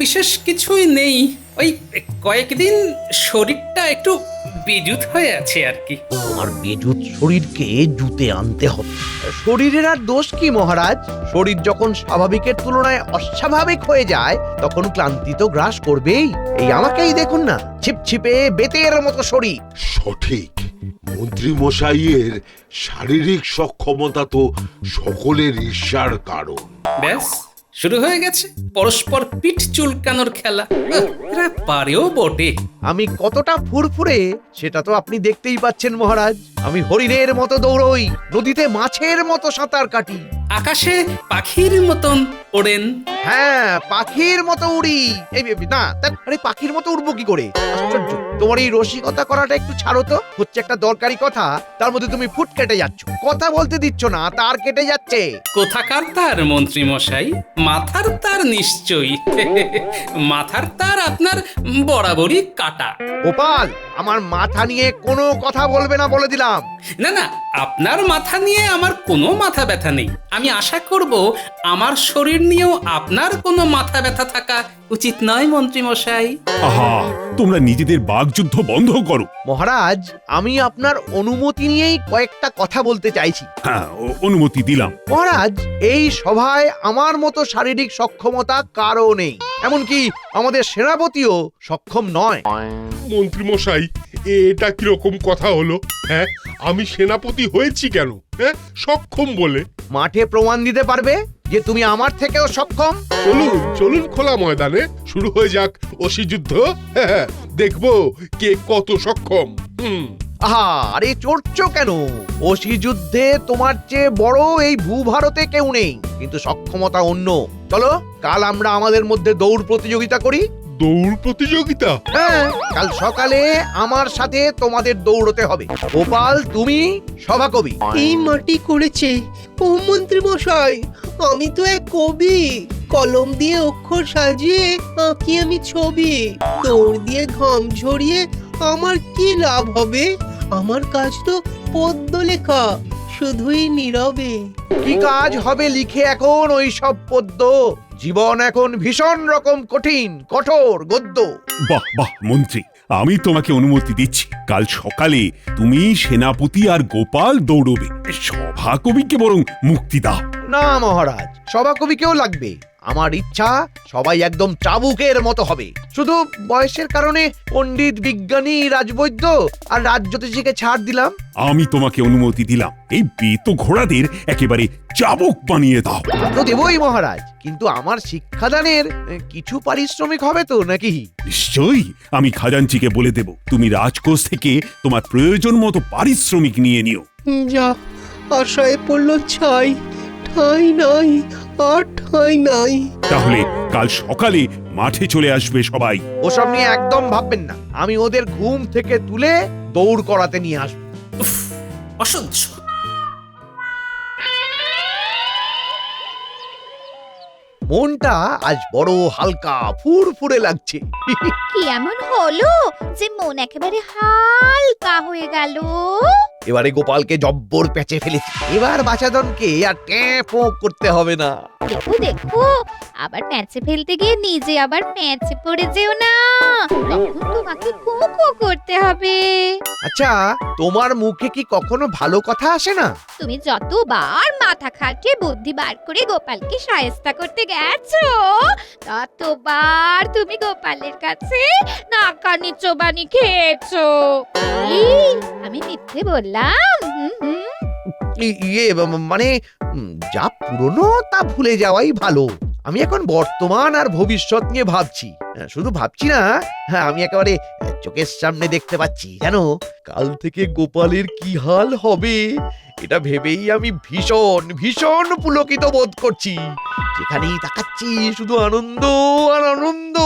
বিশেষ কিছুই নেই, ওই কয়েকদিন শরীরটা একটু বিদ্যুৎ হয়ে আছে আর কি। তোমার বেজুত শরীরকে জুতে আনতে হবে। শরীরের আর দোষ কি মহারাজ? শরীর যখন স্বাভাবিকের তুলনায় অস্বাভাবিক হয়ে যায় তখন ক্লান্তি তো গ্রাস করবেই। এই আমাকেই দেখুন না, ছিপছিপে বেতের মতো শরীর। সঠিক। মন্ত্রী মশাইয়ের শারীরিক সক্ষমতা তো সকলের ঈর্ষার কারণ। ব্যাস শুরু হয়ে গেছে পরস্পর পিঠ চুলকানোর খেলা। এরা পারেও বটে। আমি কতটা ফুরফুরে সেটা তো আপনি দেখতেই পাচ্ছেন মহারাজ। আমি হরিণের মতো দৌড়ই, নদীতে মাছের মতো সাঁতার কাটি, আকাশে পাখির মতন ওড়েন। হ্যাঁ পাখির মতো উড়ি। না আরে পাখির মতো উড়বো কি করে? আশ্চর্য, তোমার এই রসিকতা করাটা একটু ছাড়ো তো। হচ্ছে একটা দরকারি কথা, তার মধ্যে তুমি ফুট কেটে যাচ্ছ, কথা বলতে দিচ্ছ না, তার কেটে যাচ্ছে। কোথাকার তার মন্ত্রী মশাই? মাথার তার নিশ্চয়ই। মাথার তার আপনার বরাবরই কাটা। গোপাল, আমার মাথা নিয়ে কোনো কথা বলবে না বলে দিলাম। না না, আপনার মাথা নিয়ে আমার কোনো মাথা ব্যথা নেই। আমি আশা করব আমার শরীর নিয়েও আপনার কোনো মাথা ব্যথা থাকা উচিত নয় মন্ত্রী মশাই। আহা, তোমরা নিজেদের বাকযুদ্ধ বন্ধ করো। মহারাজ, আমি আপনার অনুমতি নিয়েই কয়েকটা কথা বলতে চাইছি। হ্যাঁ, অনুমতি দিলাম। মহারাজ, এই সভায় আমার মতো শারীরিক সক্ষমতা কারও নেই, এমনকি আমাদের সেনাপতিও সক্ষম নয়। মন্ত্রী মশাই, এটা কিরকম কথা হলো? হ্যাঁ, আমি সেনাপতি হয়েছি কেন? হ্যাঁ, সক্ষম বলে। মাঠে প্রমাণ দিতে পারবে যে তুমি আমার থেকেও সক্ষম? চলুন চলুন, খোলা ময়দানে শুরু হয়ে যাক অসি যুদ্ধ। হ্যাঁ, দেখবো কে কত সক্ষম। আহা, আরে চড়ছো কেন? অসি যুদ্ধে তোমার চেয়ে বড় এই ভূভারতে কেউ নেই, কিন্তু সক্ষমতা অন্য। চলো কাল আমরা আমাদের মধ্যে দৌড় প্রতিযোগিতা করি। দৌড় প্রতিযোগিতা? হ্যাঁ, কাল সকালে আমার সাথে তোমাদের দৌড়তে হবে। গোপাল, তুমি সভাকবি। এই মাটি করেছে ও মন্ত্রী মশাই, আমি তো এক কবি। কলম দিয়ে অক্ষর সাজিয়ে আঁকি আমি ছবি। দৌড় দিয়ে ঘাম ঝরিয়ে আমার কি লাভ হবে? আমার কাজ তো পদ্য লেখা, শুধুই নীরবে। কি কাজ হবে লিখে এখন ওই সব পদ্য? জীবন এখন ভীষণ রকম কঠিন, কঠোর গদ্য। বাহ বাহ মন্ত্রী, আমি তোমাকে অনুমতি দিচ্ছি। কাল সকালে তুমি সেনাপতি আর গোপাল দৌড়বে। সভাকবিকে বরং মুক্তি দাও। না মহারাজ, সভাকবিকেও লাগবে। আমার ইচ্ছা সবাই একদম চাবুকের মতো হবে। শুধু বয়সের কারণে পণ্ডিত, বিজ্ঞানী, রাজবৈদ্য আর রাজজ্যোতিষীকে ছাড় দিলাম। আমি তোমাকে অনুমতি দিলাম। এই বেত ঘোড়াদের একেবারে চাবুক বানিয়ে দাও। তো দেবই মহারাজ, কিন্তু আমার শিক্ষাদানের কিছু পারিশ্রমিক হবে তো নাকি? নিশ্চয়ই, আমি খাজাঞ্চিকে বলে দেব। তুমি রাজকোষ থেকে তোমার প্রয়োজন মতো পারিশ্রমিক নিয়ে নিও। যা, আশায় পড়ল ছাই, ঠাই নাই আর ঠাই নাই। তাহলে কাল সকালে মাঠে চলে আসবে সবাই। ওসব নিয়ে একদম ভাববেন না। আমি ওদের ঘুম থেকে তুলে দৌড় করাতে নিয়ে আসবো। উফ, অসহ্য। মনটা আজ বড় হালকা, ফুরফুরে লাগছে। কি এমন হলো যে মন একেবারে হালকা হয়ে গেল? এবারে গোপালকে জব্বর প্যাচে ফেলেছি। এবার বাচাদনকে আর ট্যাপও করতে হবে না। দেখো দেখো, আবার প্যাঁচে ফেলতে গিয়ে নিজে আবার প্যাঁচে পড়ে যেও না, তখন তোমাকে কুকু করতে হবে। আচ্ছা, তোমার মুখে কি কখনো ভালো কথা আসে না? তুমি যতবার মাথা খাটিয়ে বুদ্ধি বার করে গোপালকে শায়েস্তা করতে গেছো, ততবার তুমি গোপালের কাছে নাকানি চোবানি খেয়েছো। এই, আমি মিথ্যে বললাম? ইয়ে মানে যা পুরনো তা ভুলে যাওয়াই ভালো। আমি এখন বর্তমান আর ভবিষ্যৎ নিয়ে ভাবছি। শুধু ভাবছি না, হ্যাঁ, আমি একেবারে চোখের সামনে দেখতে পাচ্ছি। জানো, কাল থেকে গোপালের কি হাল হবে এটা ভেবেই আমি ভীষণ ভীষণ পুলকিত বোধ করছি। যেখানেই তাকাচ্ছি শুধু আনন্দ আর আনন্দ।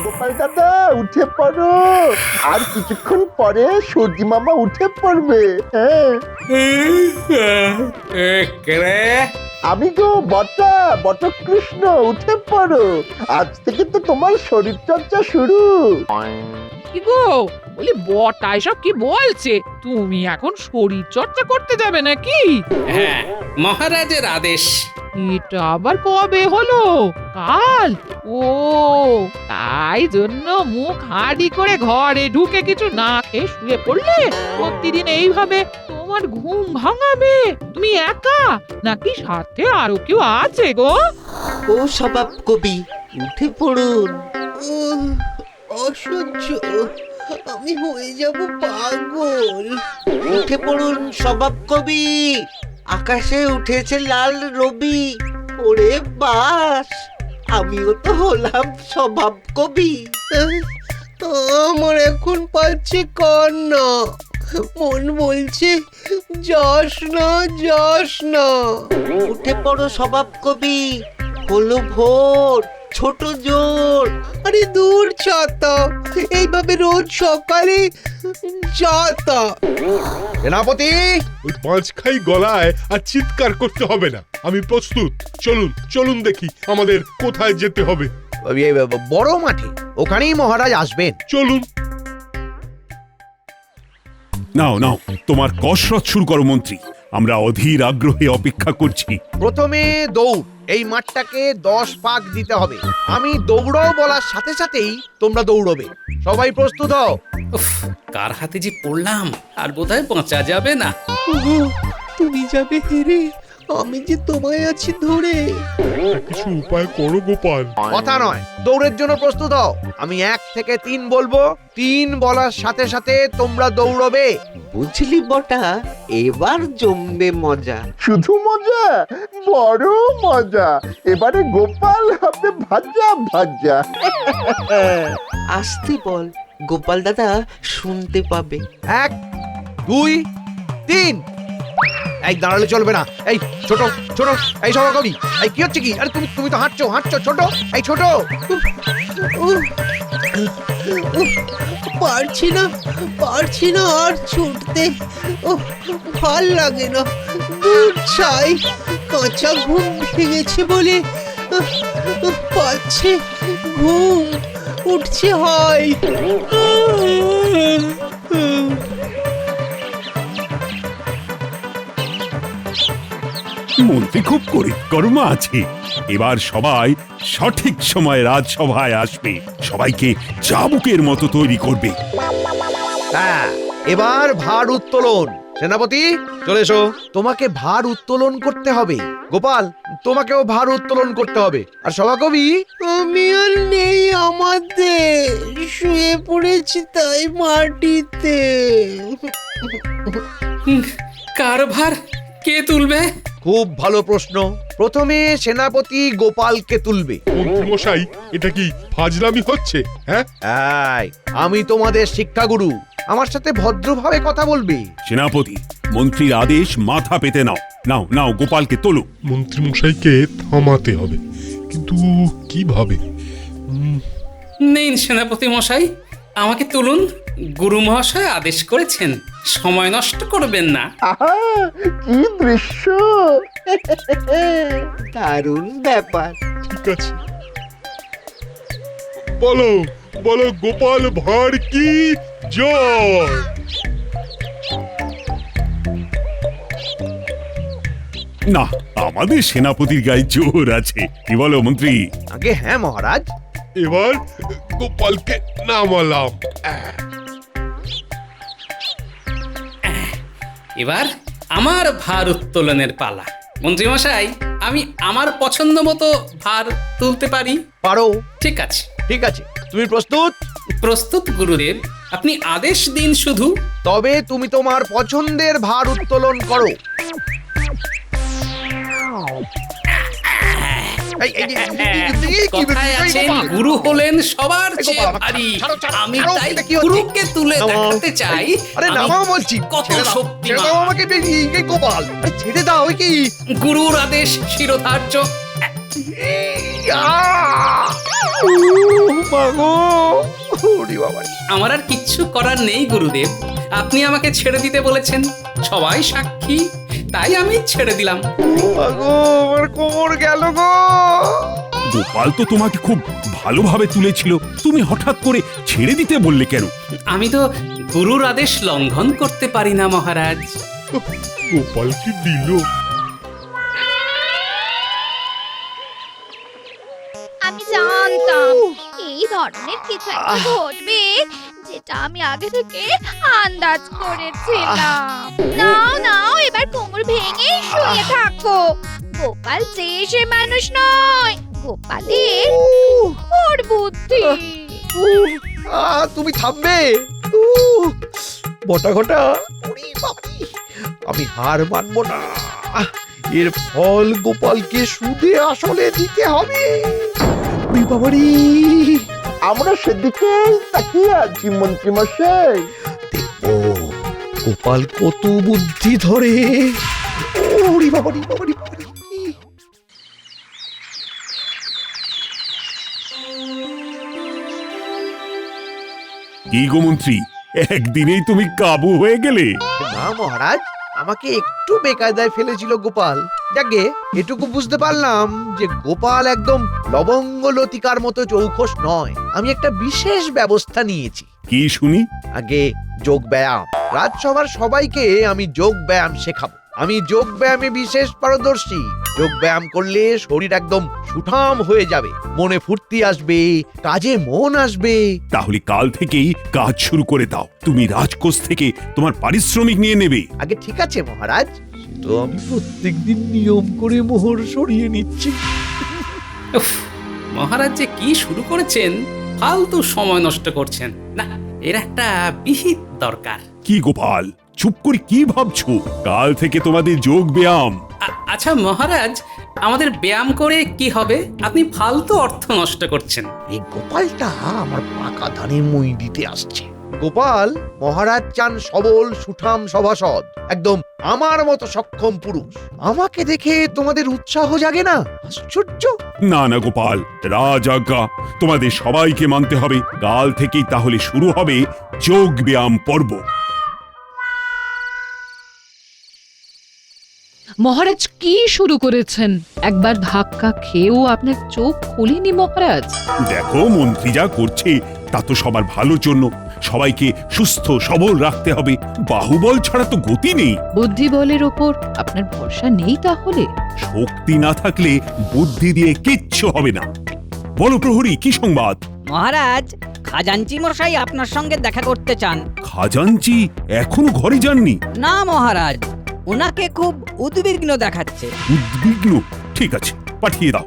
গোপাল দাদা, উঠে পড়ো। আর কিছুক্ষণ পরে সূর্যি মামা উঠে পড়বে। হ্যাঁ, আমি গো বটা বটকৃষ্ণ, উঠে পড়ো। আজ থেকে তো তোমার শরীর চর্চা শুরু। কি গো, বলি বটা এসব কি বলছে? তুমি এখন শরীর চর্চা করতে যাবে নাকি? হ্যাঁ, মহারাজের আদেশ। এটা আবার কবে হলো? কাল? ও, তাই জন্য মুখ হাঁড়ি করে ঘরে ঢুকে কিছু না খেয়ে শুয়ে পড়লে? প্রতিদিন এইভাবে তোমার ঘুম ভাঙাবে? তুমি একা নাকি সাথে আরো কেউ আছে গো? ও স্বভাব কবি, উঠে পড়ুন। অসহ্য, আমি হয়ে যাব পাগল। উঠে পড়ুন স্বভাব কবি, আকাশে উঠেছে লাল রবি। ওরে বাস, আমিও তো হলাম স্বভাব কবি। আমার এখন পাচ্ছে কান্না, মন বলছে যাস না যাস না। উঠে পড়ো স্বভাব কবি, হলো ভোর, ছোট জোর। আরে দূর ছাতা, এইভাবে রোজ সকালে যাতা। সেনাপতি, ওই পাঁচখাই গলায় আর চিৎকার করতে হবে না। আমি প্রস্তুত। চলুন চলুন দেখি আমাদের কোথায় যেতে হবে। বড় মাঠে, ওখানেই মহারাজ আসবেন। চলুন। নাও নাও, তোমার কসরত শুরু করো মন্ত্রী। আমরা অধীর আগ্রহে অপেক্ষা করছি। প্রথমে দৌড়। এই মাঠটাকে 10 পাক দিতে হবে। আমি দৌড়াও বলার সাথে সাথেই তোমরা দৌড়বে। সবাই প্রস্তুত হও। উফ, কার হাতে যে পড়লাম, আর বোধহয় বাঁচা যাবে না। ওগো, তুমি যাবে হেরে, আমি যে তোমায় আছি ধরে। কিছু উপায় করো গোপাল। কথা নয়, দৌড়ের জন্য প্রস্তুত হও। আমি 1 থেকে 3 বলবো, 3 বলার সাথে সাথে তোমরা দৌড়বে। বুঝলি বটা, এবার জমবে মজা। শুধু মজা, বড় মজা। এবারে গোপাল হবে ভাজা ভাজা। আসতে বল, গোপাল দাদা শুনতে পাবে। 1, 2, 3। এই দাঁড়ালে চলবে না। এই ছোট ছোট, এই সব কবি, এই কি হচ্ছে কি? আরে তুমি তুমি তো হাঁটছো হাঁটছো, ছোট এই ছোট। পারছি না আর ছুটতে। ভাল লাগে না, দূর চাই। কাঁচা ঘুম ভেঙেছে বলে পাচ্ছে ঘুম, উঠছে হয়। মন্ত্রী খুব কর্মা আছে। এবার সবাই সঠিক সময়ে রাজসভায় আসবে, সবাইকে চাবুকের মতো তৈরি করবে। হ্যাঁ, এবার ভার উত্তোলন। সেনাপতি, চলে এসো। তোমাকে ভার উত্তোলন করতে হবে। গোপাল, তোমাকেও ভার উত্তোলন করতে হবে। আর সভাকবি, আমি আর নেই আমাদের, শুয়ে পড়েছি তাই মাটিতে। কার ভার কে তুলবে? খুব ভালো প্রশ্ন। প্রথমে সেনাপতি গোপালকে তুলবে। মন্ত্রীমশাই, এটা কি ফাজলামি হচ্ছে? হ্যাঁ, এই, আমি তোমাদের শিক্ষাগুরু, আমার সাথে ভদ্রভাবে কথা বলবে। সেনাপতি, মন্ত্রীর আদেশ মাথা পেতে নাও। নাও নাও, গোপালকে তোলো। মন্ত্রীমশাইকে থামাতে হবে, কিন্তু কিভাবে? নিন সেনাপতি মশাই, আমাকে তুলুন। গুরু মহাশয় আদেশ করেছেন, সময় নষ্ট করবেন না। আহা, কি দৃশ্য! দারুণ ব্যাপার। ঠিক আছে, বলো বলো গোপাল ভাঁড় কি জয়। না, আমাদের সেনাপতির গায়ে জোর আছে। কি বলো মন্ত্রী? আগে হ্যাঁ মহারাজ। এবার গোপালকে নামালাম। এবার আমার ভার উত্তোলনের পালা। মন্ত্রীমশাই, আমি আমার পছন্দ মতো ভার তুলতে পারি? পারো। ঠিক আছে। ঠিক আছে, তুমি প্রস্তুত? প্রস্তুত গুরুদেব, আপনি আদেশ দিন শুধু। তবে তুমি তোমার পছন্দের ভার উত্তোলন করো। কথায় আছেন, গুরু হলেন সবার চেয়ে ভারী। আমি তাই গুরুকে তুলে দেখাতে চাই আরে আমি নামাও বলছি। কত ছেড়ে দাও শক্তিমান। আমাকে, গোপাল। আরে ছেড়ে দাও। ওই কি গুরুর আদেশ শিরোধার্য। আমার আর কিচ্ছু করার নেই গুরুদেব, আপনি আমাকে ছেড়ে দিতে বলেছেন। সবাই সাক্ষী, তাই আমি ছেড়ে দিলাম। আগো, আমার কোমর গেল গো। গোপাল তো তোমাকে খুব ভালোভাবে তুলেছিল, তুমি হঠাৎ করে ছেড়ে দিতে বললে কেন? আমি তো গুরুর আদেশ লঙ্ঘন করতে পারি না মহারাজ। গোপাল কি দিল? আমি জানতাম এই ধরনের কিছু একটা ঘটবে, যেটা আমি আগে থেকে আন্দাজ করেছিলাম। নাও নাও, এবার কোমর ভেঙে শুয়ে থাকো। গোপাল যে সে মানুষ নয়, গোপালের ওর বুদ্ধি। তুমি থামবে? বটা ঘটা, ওরে বাবারে, আমি হার মানবো না। এর ফল গোপালকে সুদে আসলে দিতে হবে। ওরে বাবারে, আমরা সেদিকে তাকিয়ে আছি মন্ত্রী মশাই। দেখবো গোপাল কত বুদ্ধি ধরে। ওরে বাবারে বাবারে বাবারে। কি গো মন্ত্রী, একদিনেই তুমি কাবু হয়ে গেলে? না মহারাজ, আমাকে একটু বেকায়দায় ফেলেছিল গোপাল। যাকে এটুকু বুঝতে পারলাম যে গোপাল একদম লবঙ্গ লতিকার মতো চৌখস নয়। আমি একটা বিশেষ ব্যবস্থা নিয়েছি। কি শুনি? আগে যোগ ব্যায়াম। রাজসভার সবাইকে আমি যোগ ব্যায়াম শেখাবো। আমি যোগ ব্যায়ামে বিশেষ পারদর্শী। যোগ ব্যায়াম করলে শরীর একদম সুঠাম হয়ে যাবে, মনে ফুর্তি আসবে, কাজে মন আসবে। তাহলে কাল থেকেই কাজ শুরু করে দাও। তুমি রাজকোষ থেকে তোমার পারিশ্রমিক নিয়ে নেবে। আগে ঠিক আছে মহারাজ, তো আমি প্রত্যেকদিন নিয়ম করে মোহর সরিয়ে নিচ্ছি। উফ, মহারাজ যে কি শুরু করেছেন, ফালতু সময় নষ্ট করছেন। না, এর একটা বিহিত দরকার। কি গোপাল, চুপ করে কি ভাবছো? কাল থেকে তোমাদের যোগ ব্যায়াম। আচ্ছা মহারাজ, আমাদের ব্যায়াম করে কি হবে? আপনি ফালতু অর্থ নষ্ট করছেন। এই গোপালটা আমার পাকা ধানে মই দিতে আসছে। গোপাল, মহারাজ চান সবল সুঠাম সভাসদ, একদম আমার মতো সক্ষম পুরুষ। আমাকে দেখে তোমাদের উৎসাহ জাগে না? আশ্চর্য। না না গোপাল, রাজ আজ্ঞা, তোমাদের সবাইকে মানতে হবে। কাল থেকেই তাহলে শুরু হবে যোগ ব্যায়াম পর্ব। মহারাজ কি শুরু করেছেন? একবার ধাক্কা খেয়েও আপনার চোখ খুলেনি মহারাজ? দেখো মন্ত্রী যা করছে তা তো সবার ভালোর জন্য। সবাইকে সুস্থ সবল রাখতে হবে। বাহুবল ছাড়া তো গতি নেই। বুদ্ধি বলের ওপর আপনার ভরসা নেই তাহলে? শক্তি না থাকলে বুদ্ধি দিয়ে কিচ্ছু হবে না। বলো প্রহরী, কি সংবাদ? মহারাজ, খাজাঞ্চি মশাই আপনার সঙ্গে দেখা করতে চান। খাজাঞ্চি এখনো ঘরে যাননি? না মহারাজ, ওনাকে খুব উদ্বিগ্ন দেখাচ্ছে। উদ্বিগ্ন? ঠিক আছে, পাঠিয়ে দাও।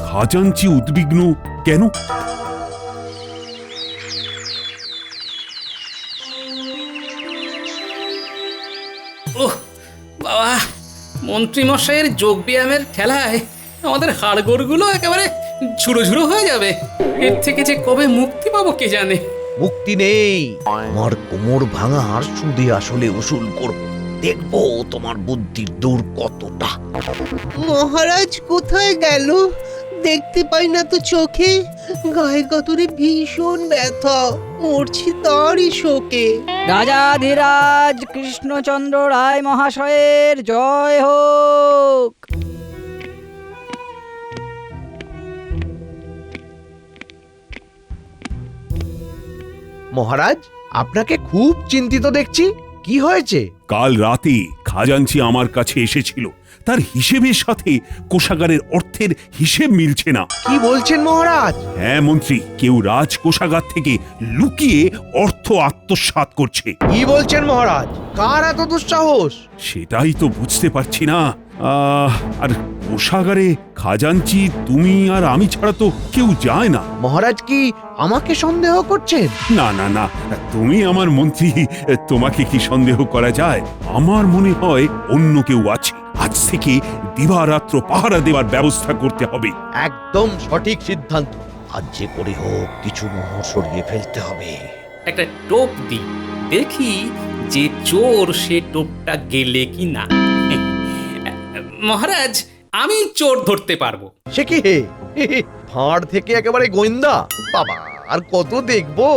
খাজাঞ্চি উদ্বিগ্ন কেন? ওহ বাবা, মন্ত্রী মশাইয়ের যোগ ব্যায়ামের ঠেলায় আমাদের হাড়গোড়গুলো একেবারে ঝুড়ো ঝুড়ো হয়ে যাবে। এর থেকে যে কবে মুক্তি পাবো কে জানে। মুক্তি নেই। আমার কোমর ভাঙার সুদে আসলে উসুল করব। দেখবো তোমার বুদ্ধির দূর কতটা। মহারাজ কোথায় গেল? দেখতে পাই না তো চোখে। গায়ে গতরে ভীষণ ব্যথা, মরছি তারই শোকে। রাজাধিরাজ কৃষ্ণচন্দ্র রায় মহাশয়ের জয় হোক। মহারাজ, আপনাকে খুব চিন্তিত দেখছি। কি হয়েছে? কাল রাতে খাজাঞ্চি আমার কাছে এসেছিল। তার হিসেবের সাথে কোষাগারের অর্থের হিসেব মিলছে না। কি বলছেন মহারাজ? হ্যাঁ মন্ত্রী, কেউ রাজ কোষাগার থেকে লুকিয়ে অর্থ আত্মসাৎ করছে। কি বলছেন মহারাজ? কার এত দুঃসাহস? সেটাই তো বুঝতে পারছি না। আর কোষাগারে খাজাঞ্চি তুমি আর আমি ছাড়া তো কেউ যায় না। মহারাজ কি আমাকে সন্দেহ করছেন? না না না, তুমি আমার মন্ত্রী, তোমাকে কি সন্দেহ করা যায়? আমার মনে হয় অন্য কেউ আছে। আজ থেকে দিবারাত্র পাহারা দেওয়ার ব্যবস্থা করতে হবে। একদম সঠিক সিদ্ধান্ত। আজ যে করে হোক কিছু মোহর সরিয়ে ফেলতে হবে। একটা টোপ দিই, দেখি যে চোর সে টোপটা গেলে কি না। মহারাজ, আমি চোর ধরতে পারবো। সে কি হে? ফাঁড় থেকে একেবারে গোয়েন্দা? বাবা, আর কত দেখবো?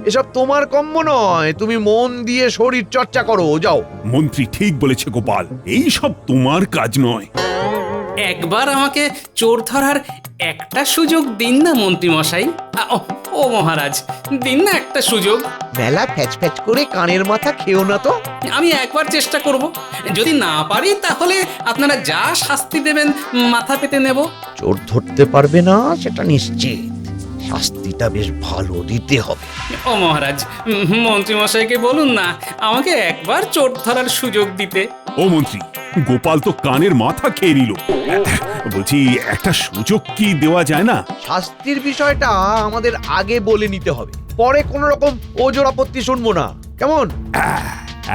এসব তোমার কম্ম নয়, তুমি মন দিয়ে শরীর চর্চা করো, যাও। মন্ত্রী ঠিক বলেছে গোপাল, এই সব তোমার কাজ নয়। একবার আমাকে চোর ধরার একটা সুযোগ দিন না মন্ত্রী মশাই। ও মহারাজ, দিন না একটা সুযোগ। মেলা ফ্যাচ ফ্যাচ করে কানের মাথা খেও না তো। আমি একবার চেষ্টা করব, যদি না পারি তাহলে আপনারা যা শাস্তি দেবেন মাথা পেতে নেব। চোর ধরতে পারবে না সেটা নিশ্চিত, শাস্তিটা বেশ ভালো দিতে হবে। ও মহারাজ, মন্ত্রী মশাইকে বলুন না আমাকে একবার চোর ধরার সুযোগ দিতে। ও মন্ত্রী, গোপাল তো কানের মাথা খেয়ে নিল। বলছি, একটা সুযোগ কি দেওয়া যায় না? শাস্তির বিষয়টা আমাদের আগে বলে নিতে হবে, পরে কোনো রকম ওজোর আপত্তি শুনবো না, কেমন?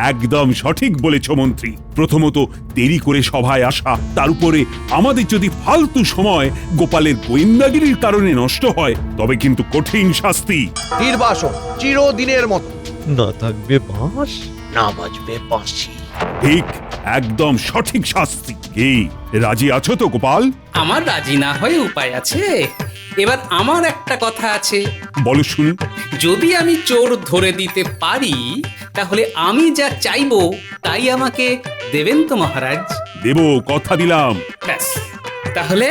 একদম সঠিক বলেছ মন্ত্রী। প্রথমত দেরি করে সভায় আসা, তার উপরে আমাদের যদি ফালতু সময় গোপালের গোয়েন্দাগিরির কারণে নষ্ট হয় তবে কিন্তু কঠিন শাস্তি। নির্বাসন চিরদিনের মতো, না থাকবে বাঁশ, না বাজবে বাঁশি। ঠিক, একদম সঠিক শাস্তি। কি রাজি আছো তো গোপাল? আমার রাজি না হয়ে উপায় আছে। এবার আমার একটা কথা আছে, বলো শুনি। যদি আমি চোর ধরে দিতে পারি তাহলে আমি যা চাইবো তাই আমাকে দেবেন তো মহারাজ? দেব, কথা দিলাম। ব্যাস, তাহলে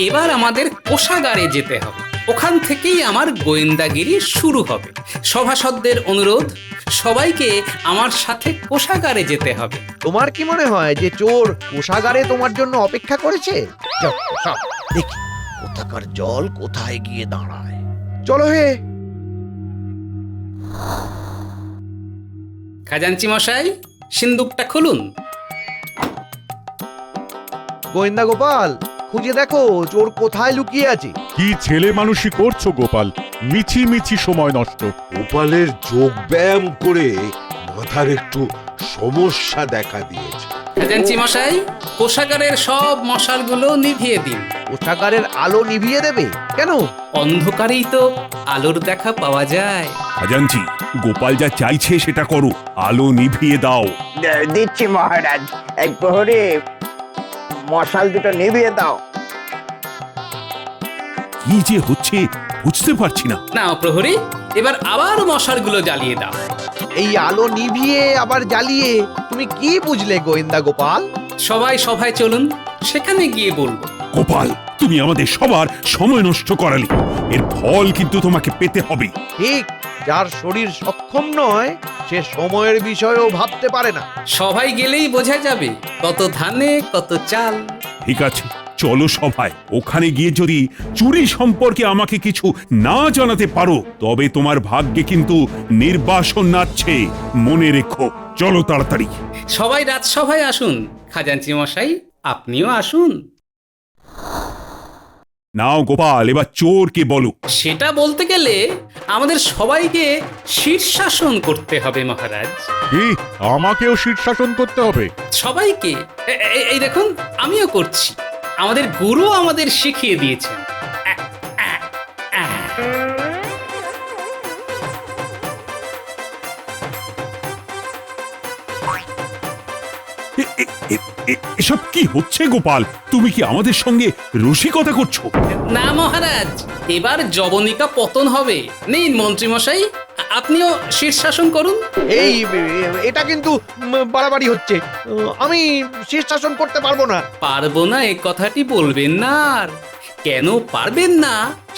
এবার আমাদের কোষাগারে যেতে হবে। ওখান থেকেই আমার গোয়েন্দাগিরি শুরু হবে। সভাসদদের অনুরোধ, সবাইকে আমার সাথে কোষাগারে যেতে হবে। তোমার কি মনে হয় যে চোর কোষাগারে তোমার জন্য অপেক্ষা করেছে? যাও, যাও, দেখি কোথাকার জল কোথায় গিয়ে দাঁড়ায়। চলো হে। খাজাঞ্চি মশাই, সিন্দুকটা খুলুন। গোয়েন্দা গোপাল, খুঁজে দেখো চোর কোথায় লুকিয়ে আছে। কি ছেলে মানুষই করছো গোপাল, মিছি মিছি সময় নষ্ট। গোপালের যোগ ব্যায়াম করে মাথার একটু সমস্যা দেখা দিয়েছে। খাজাঞ্চি মশাই, কোষাগারের সব মশালগুলো নিভিয়ে দিন। কোষাগারের আলো নিভিয়ে দেবে কেন? অন্ধকারেই তো আলোর দেখা পাওয়া যায়। খাজাঞ্চি, গোপাল যা চাইছে সেটা করো, আলো নিভিয়ে দাও। দিচ্ছি মহারাজ, এক প্রহরে মশাল দুটো নিভিয়ে দাও। কি যে হচ্ছে বুঝতে পারছি না। না প্রহরী, এবার আবার মশালগুলো জ্বালিয়ে দাও। এই আলো নিভিয়ে আবার জ্বালিয়ে তুমি কি বুঝলে গোয়েন্দা গোপাল? সবাই সভায় চলুন, সেখানে গিয়ে বলবো। গোপাল, তুমি আমাদের সবার সময় নষ্ট করালে, এর ফল কিন্তু তোমাকে পেতে হবে। ঠিক, যার শরীর সক্ষম নয় সে সময়ের বিষয়েও ভাবতে পারে না। সবাই গেলেই বোঝা যাবে কত ধানে কত চাল। ঠিক আছে, চলো সভায়। ওখানে গিয়ে যদি চুরি সম্পর্কে আমাকে কিছু না জানাতে পারো তবে তোমার ভাগ্যে কিন্তু নির্বাসন নাচছে, মনে রেখো। চলো তাড়াতাড়ি। সবাই রাজসভায় আসুন। খাজাঞ্চি মশাই, আপনিও আসুন। নাও গোপাল, এবার চোরকে বলো। সেটা বলতে গেলে আমাদের সবাইকে শীর্ষাসন করতে হবে মহারাজ। কি আমাকেও শীর্ষাসন করতে হবে? সবাইকে। এই দেখুন, আমিও করছি। আমাদের গুরু আমাদের শিখিয়ে দিয়েছেন। এসব কি হচ্ছে গোপাল? তুমি কি আমাদের সঙ্গে রসিকতা করছো? না মহারাজ, এবার জবনিকা পতন হবে। নিন মন্ত্রী মশাই, আপনিও শীর্ষাসন করুন। এই এটা কিন্তু বাড়াবাড়ি হচ্ছে। আমি শীর্ষাসন করতে পারবো না। পারবো না এ কথাটি বলবেন না। আর কেন পারবেন না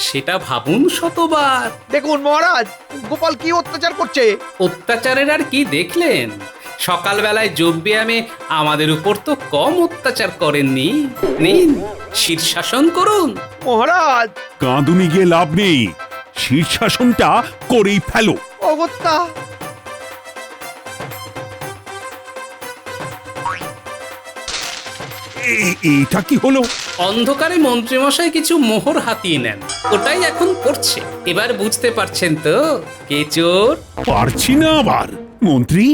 সেটা ভাবুন শতবার। দেখুন মহারাজ, গোপাল কি অত্যাচার করছে। অত্যাচারের আর কি দেখলেন? সকালবেলায় যোগব্যায়ামে আমাদের উপর তো কম অত্যাচার করেননি। নিন, শীর্ষাসন করুন। মহারাজ, কাঁদুনি গিয়ে লাভ নেই, শীর্ষাসনটা করেই ফেলো। অগত্যা। এটা কি হলো? অন্ধকারে মন্ত্রীমশাই কিছু মোহর হাতিয়ে নেন, ওটাই এখন করছে। এবার বুঝতে পারছেন তো কে চোর? পারছি না আবার। মন্ত্রী,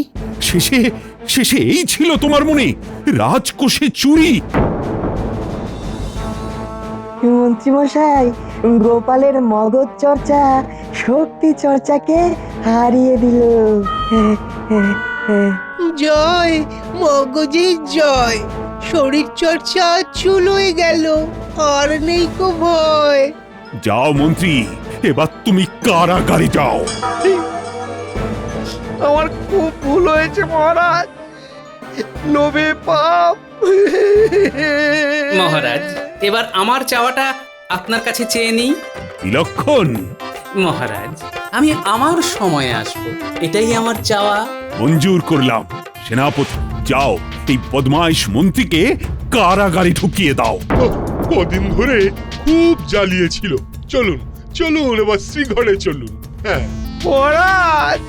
শেষে শেষে এই ছিল তোমার মনে, রাজকোষে চুরি? মন্ত্রীমশাই, গোপালের মগজ চর্চা শক্তি চর্চাকে হারিয়ে দিল। জয় মগজের জয়। শরীর চর্চা চুল হয়ে গেল, আর নেই কো ভয়। যাও মন্ত্রী, এবার তুমি কারাগারে যাও। আমার খুব ভুল হয়েছে মহারাজ, লোভে পাপ। মহারাজ, এবার আমার চাওয়াটা আপনার কাছে চেয়ে নিই। বিলক্ষণ। মহারাজ, আমি আমার সময়ে আসব, এটাই আমার চাওয়া। মঞ্জুর করলাম। সেনাপতি, যাও এই বদমাইশ মন্ত্রীকে কারাগারে ঢুকিয়ে দাও। কদিন ধরে খুব জ্বালিয়েছিল। চলুন চলুন, এবার শ্রীঘরে চলুন। হ্যাঁ মহারাজ